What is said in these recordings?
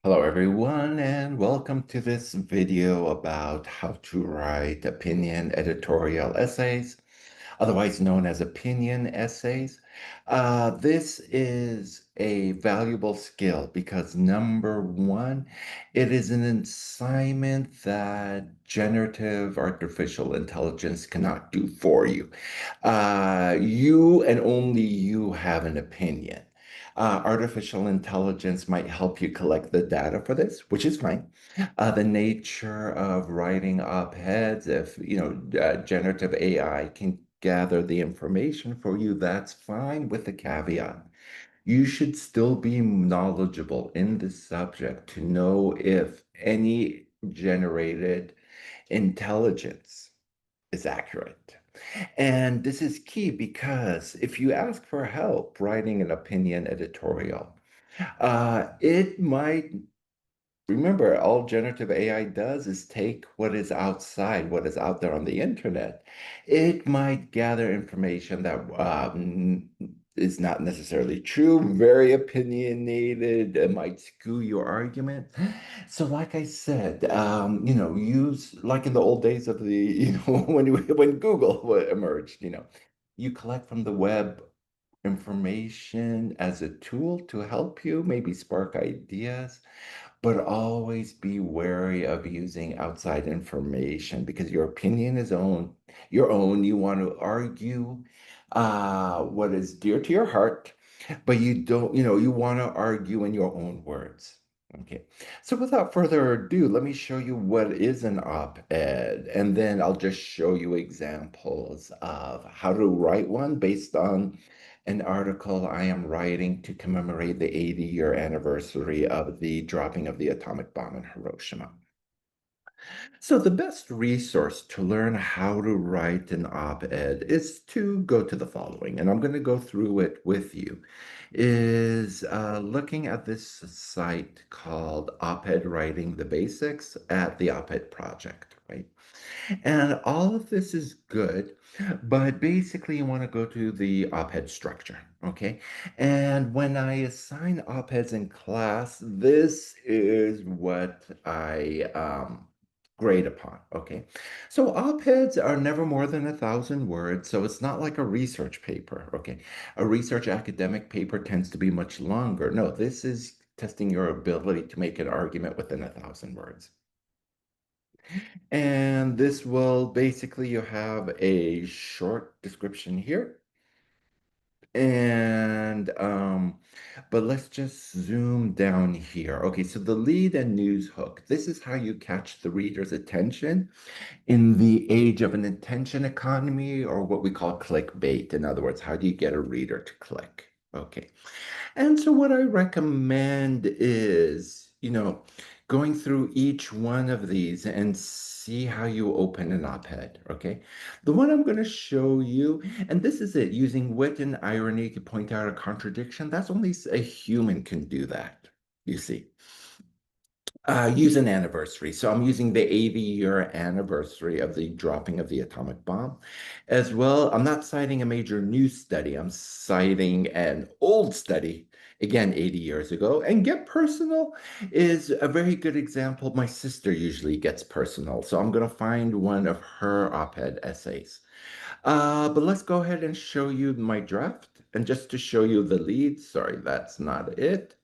Hello, everyone, and welcome to this video about how to write opinion editorial essays, otherwise known as opinion essays. This is a valuable skill because number one, it is an assignment that generative artificial intelligence cannot do for you. You and only you have an opinion. Artificial intelligence might help you collect the data for this, which is fine. The nature of writing op-eds, if generative AI can gather the information for you, that's fine with the caveat. You should still be knowledgeable in the subject to know if any generated intelligence is accurate. And this is key because if you ask for help writing an opinion editorial, it might remember, all generative AI does is take what is outside, what is out there on the internet. It might gather information that is not necessarily true, very opinionated, it might skew your argument. So, like I said, use like in the old days of the, when Google emerged, you collect from the web information as a tool to help you maybe spark ideas, but always be wary of using outside information because your opinion is your own. You want to argue what is dear to your heart, but you don't, you want to argue in your own words. Okay, so without further ado, let me show you what is an op-ed, and then I'll just show you examples of how to write one based on an article I am writing to commemorate the 80-year anniversary of the dropping of the atomic bomb in Hiroshima. So the best resource to learn how to write an op-ed is to go to the following, and I'm going to go through it with you, is looking at this site called Op-Ed Writing the Basics at the Op-Ed Project, right? And all of this is good, but basically you want to go to the op-ed structure, okay? And when I assign op-eds in class, this is what I grade upon, okay? So op-eds are never more than 1,000 words, so it's not like a research paper, okay? A research academic paper tends to be much longer. No, this is testing your ability to make an argument within 1,000 words. And this will basically, you have a short description here. And, but let's just zoom down here. Okay, so the lead and news hook. This is how you catch the reader's attention in the age of an attention economy, or what we call clickbait. In other words, how do you get a reader to click? Okay. And so what I recommend is, going through each one of these and see how you open an op-ed, okay? The one I'm going to show you, and this is it, using wit and irony to point out a contradiction. That's only a human can do that, you see. Use an anniversary. So I'm using the 80-year anniversary of the dropping of the atomic bomb. As well, I'm not citing a major new study. I'm citing an old study, again, 80 years ago. And get personal is a very good example. My sister usually gets personal. So I'm going to find one of her op-ed essays. But let's go ahead and show you my draft. And just to show you the lead, sorry, that's not it.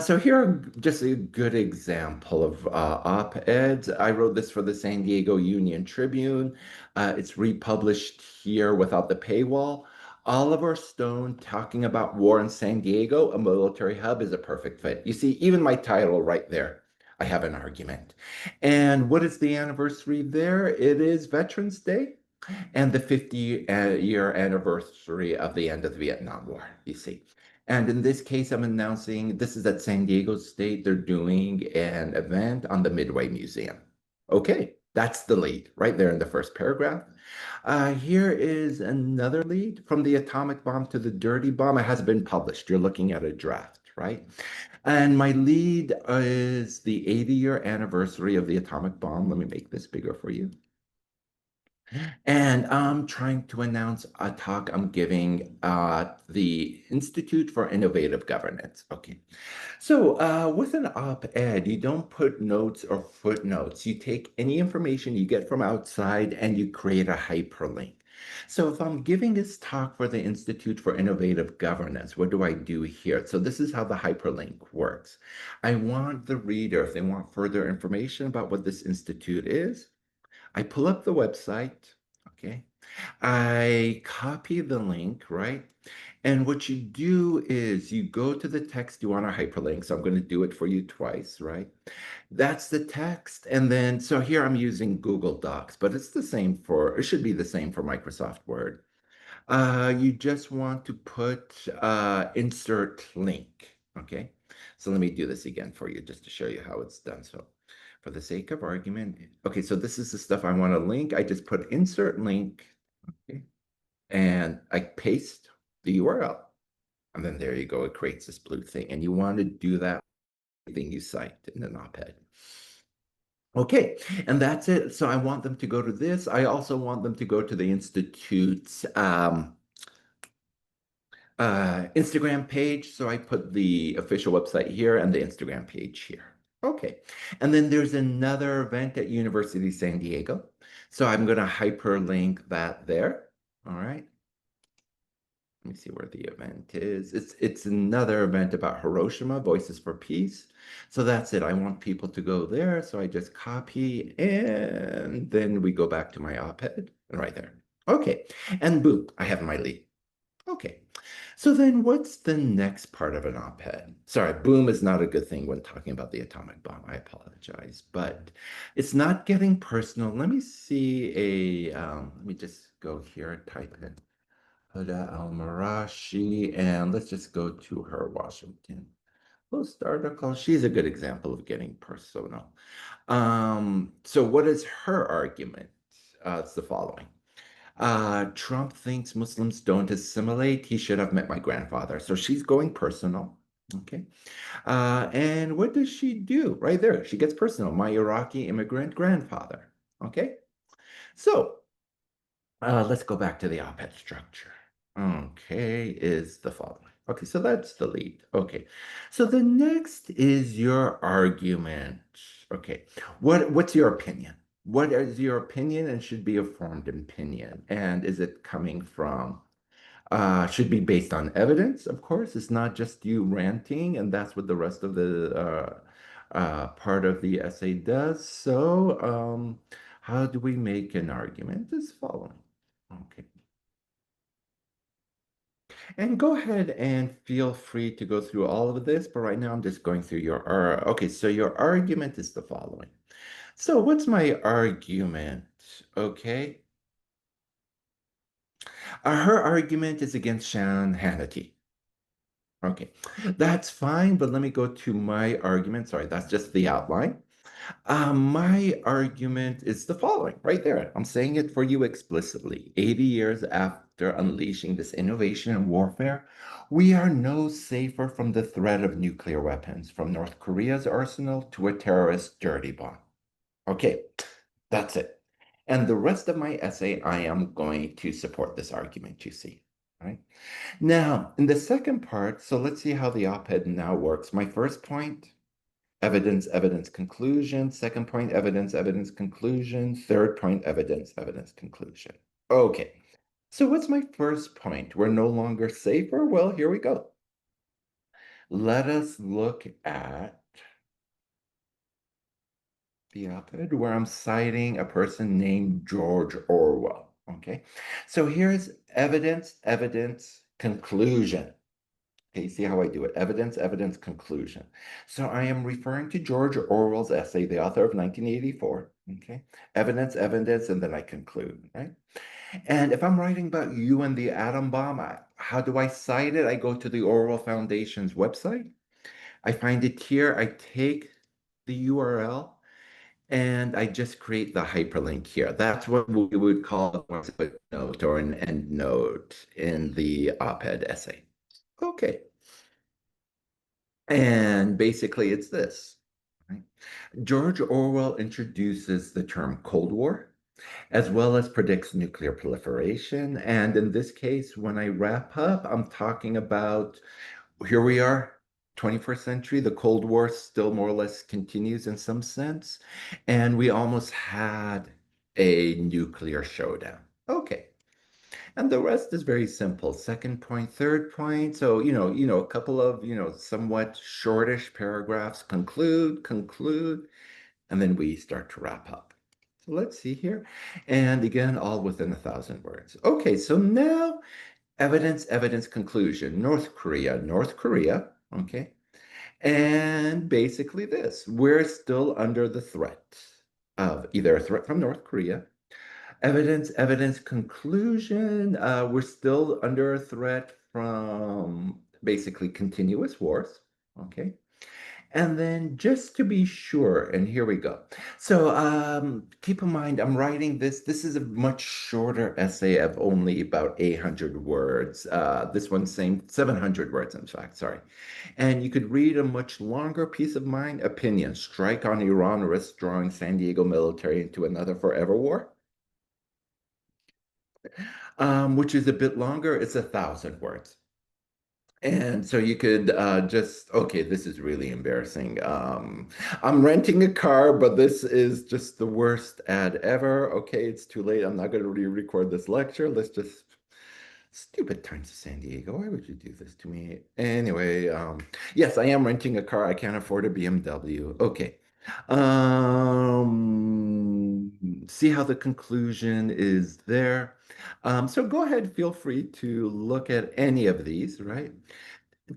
So here are just a good example of op-eds. I wrote this for the San Diego Union Tribune. It's republished here without the paywall. Oliver Stone talking about war in San Diego, a military hub, is a perfect fit. You see, even my title right there, I have an argument. And what is the anniversary there? It is Veterans Day and the 50-year anniversary of the end of the Vietnam War, you see. And in this case, I'm announcing this is at San Diego State. They're doing an event on the Midway Museum. Okay, that's the lead right there in the first paragraph. Here is another lead from the atomic bomb to the dirty bomb. It has been published. You're looking at a draft, right? And my lead is the 80-year anniversary of the atomic bomb. Let me make this bigger for you. And I'm trying to announce a talk I'm giving at the Institute for Innovative Governance. Okay. So, with an op-ed, you don't put notes or footnotes. You take any information you get from outside and you create a hyperlink. So, if I'm giving this talk for the Institute for Innovative Governance, what do I do here? So, this is how the hyperlink works. I want the reader, if they want further information about what this institute is, I pull up the website, okay? I copy the link, right? And what you do is you go to the text you want to hyperlink. So I'm going to do it for you twice, right? That's the text. And then, so here I'm using Google Docs, but it's the same for, it should be the same for Microsoft Word. You just want to put insert link, okay? So let me do this again for you just to show you how it's done. So for the sake of argument, okay, so this is the stuff I want to link. I just put insert link, okay, and I paste the URL. And then there you go, it creates this blue thing. And you want to do that thing you cite in an op-ed. Okay, and that's it. So I want them to go to this. I also want them to go to the Institute's Instagram page. So I put the official website here and the Instagram page here. Okay, and then there's another event at University of San Diego. So I'm going to hyperlink that there. All right. Let me see where the event is. It's another event about Hiroshima, Voices for Peace. So that's it. I want people to go there. So I just copy and then we go back to my op-ed and right there. Okay. And boom, I have my lead. Okay. So then what's the next part of an op-ed? Sorry, boom is not a good thing when talking about the atomic bomb. I apologize, but it's not getting personal. Let me see let me just go here, type in Huda Al-Marashi, and let's just go to her Washington Post article. She's a good example of getting personal. So what is her argument? It's the following. Trump thinks Muslims don't assimilate. He should have met my grandfather. So she's going personal. Okay. And what does she do? Right there. She gets personal. My Iraqi immigrant grandfather. Okay. So let's go back to the op-ed structure. Okay, is the following. Okay, so that's the lead. Okay, so the next is your argument. Okay, what's your opinion? What is your opinion and should be a formed opinion? And is it coming from, should be based on evidence, of course. It's not just you ranting, and that's what the rest of the part of the essay does. So, how do we make an argument? Is following. Okay. And go ahead and feel free to go through all of this, but right now I'm just going through your, okay, so your argument is the following. So what's my argument? Okay. Her argument is against Shannon Hannity. Okay, that's fine, but let me go to my argument. Sorry, that's just the outline. My argument is the following right there. I'm saying it for you explicitly. 80 years after unleashing this innovation in warfare, we are no safer from the threat of nuclear weapons, from North Korea's arsenal to a terrorist dirty bomb. Okay, that's it. And the rest of my essay, I am going to support this argument, you see. Right? Now, in the second part, so let's see how the op-ed now works. My first point, evidence, evidence, conclusion. Second point, evidence, evidence, conclusion. Third point, evidence, evidence, conclusion. Okay, so what's my first point? We're no longer safer? Well, here we go. Let us look at the op-ed where I'm citing a person named George Orwell. Okay, so here's evidence, evidence, conclusion. Okay, see how I do it? Evidence, evidence, conclusion. So I am referring to George Orwell's essay, the author of 1984. Okay, evidence, evidence, and then I conclude, right? And if I'm writing about you and the atom bomb, how do I cite it? I go to the Orwell Foundation's website. I find it here. I take the URL and I just create the hyperlink here. That's what we would call a footnote or an endnote in the op-ed essay. Okay. And basically, it's this. Right? George Orwell introduces the term Cold War. as well as predicts nuclear proliferation. And in this case, when I wrap up, I'm talking about here we are, 21st century, the Cold War still more or less continues in some sense, and we almost had a nuclear showdown. Okay. And the rest is very simple. Second point, third point. So, a couple of, somewhat shortish paragraphs conclude, and then we start to wrap up. So let's see here. And again, all within 1,000 words. Okay, so now evidence, conclusion. North Korea, North Korea. Okay. And basically this, we're still under the threat of either a threat from North Korea. Evidence, conclusion. We're still under a threat from basically continuous wars. Okay. And then just to be sure, and here we go. So keep in mind, I'm writing this. This is a much shorter essay of only about 800 words. This one's saying 700 words, in fact, sorry. And you could read a much longer piece of mine, opinion, strike on Iran risks drawing San Diego military into another forever war, which is a bit longer. It's 1,000 words. And so you could okay, this is really embarrassing. I'm renting a car, but this is just the worst ad ever. Okay, it's too late. I'm not going to re-record this lecture. Let's just stupid times of San Diego. Why would you do this to me? Anyway, yes, I am renting a car. I can't afford a BMW. Okay. See how the conclusion is there. So go ahead, feel free to look at any of these, right?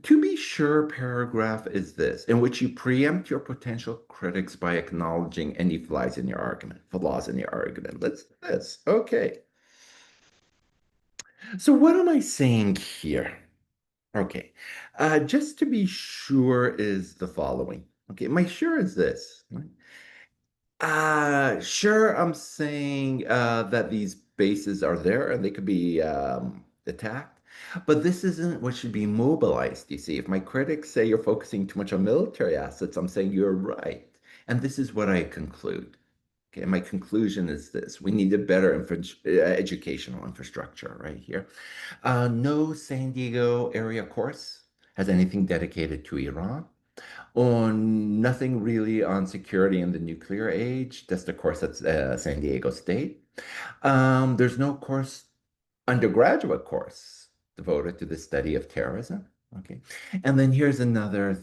To be sure, paragraph is this, in which you preempt your potential critics by acknowledging any flaws in your argument. Let's do this. Okay. So what am I saying here? Okay. Just to be sure is the following. Okay, my sure is this. Right? Sure, I'm saying that these bases are there and they could be attacked, but this isn't what should be mobilized. You see, if my critics say you're focusing too much on military assets, I'm saying you're right. And this is what I conclude. Okay, my conclusion is this: we need a better educational infrastructure right here. No San Diego area course has anything dedicated to Iran on nothing really on security in the nuclear age, just a course at San Diego State. There's no undergraduate course devoted to the study of terrorism. Okay. And then here's another.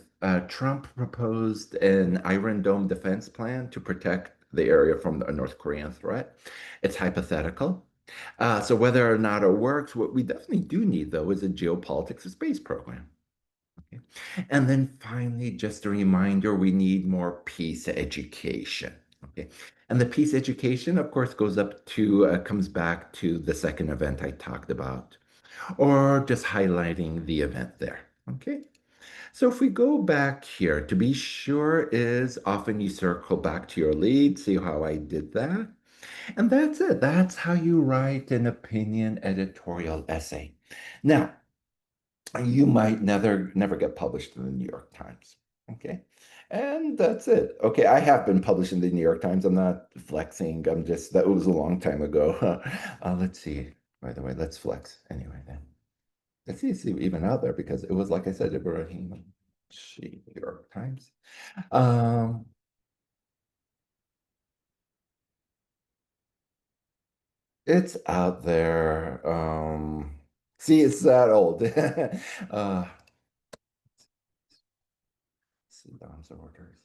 Trump proposed an Iron Dome defense plan to protect the area from the North Korean threat. It's hypothetical. So whether or not it works, what we definitely do need, though, is a geopolitics of space program. Okay. And then finally, just a reminder, we need more peace education. Okay. And the peace education, of course, comes back to the second event I talked about, or just highlighting the event there. Okay. So if we go back here, to be sure is often you circle back to your lead, see how I did that. And that's it. That's how you write an opinion editorial essay. Now, you might never get published in the New York Times. Okay. And that's it. Okay, I have been published in the New York Times. I'm not flexing. That was a long time ago. Let's see. By the way, let's flex anyway then. Let's see, it's even out there because it was, like I said, Ibrahim, New York Times. Um, it's out there. See, it's that old. uh, see, Dom's orders.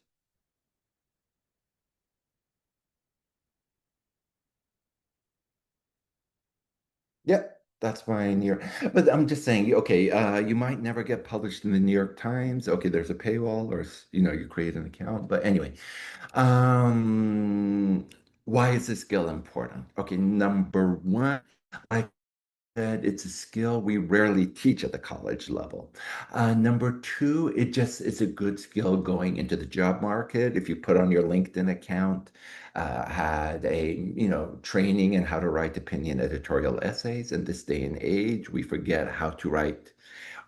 Yep, that's fine. But I'm just saying, okay, you might never get published in the New York Times. Okay, there's a paywall, or you create an account. But anyway, um, why is this skill important? Okay, number one, I said it's a skill we rarely teach at the college level. Number two, it's a good skill going into the job market. If you put on your LinkedIn account, had a training in how to write opinion editorial essays. In this day and age, we forget how to write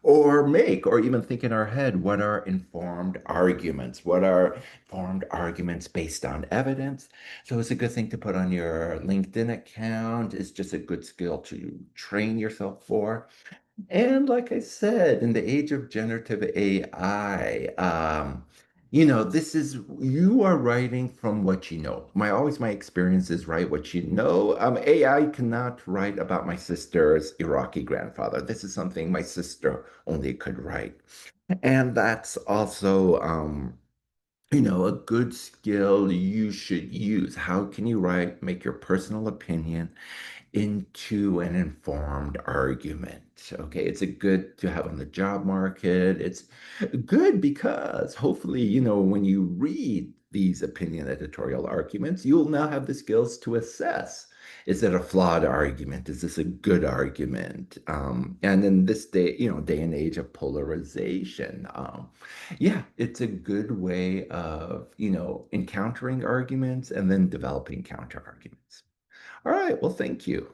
or make, or even think in our head, what are informed arguments? What are informed arguments based on evidence? So it's a good thing to put on your LinkedIn account. It's just a good skill to train yourself for. And like I said, in the age of generative AI, this is you are writing from what you know. My experience is write what you know. AI cannot write about my sister's Iraqi grandfather. This is something my sister only could write. And that's also a good skill you should use. How can you write, make your personal opinion into an informed argument. Okay, it's a good to have on the job market. It's good because hopefully, when you read these opinion editorial arguments, you'll now have the skills to assess. Is it a flawed argument? Is this a good argument? And in this day, day and age of polarization, yeah, it's a good way of, encountering arguments and then developing counter arguments. All right. Well, thank you.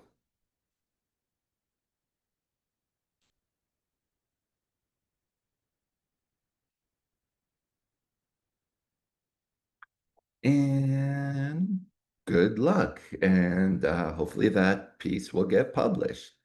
And good luck. And hopefully that piece will get published.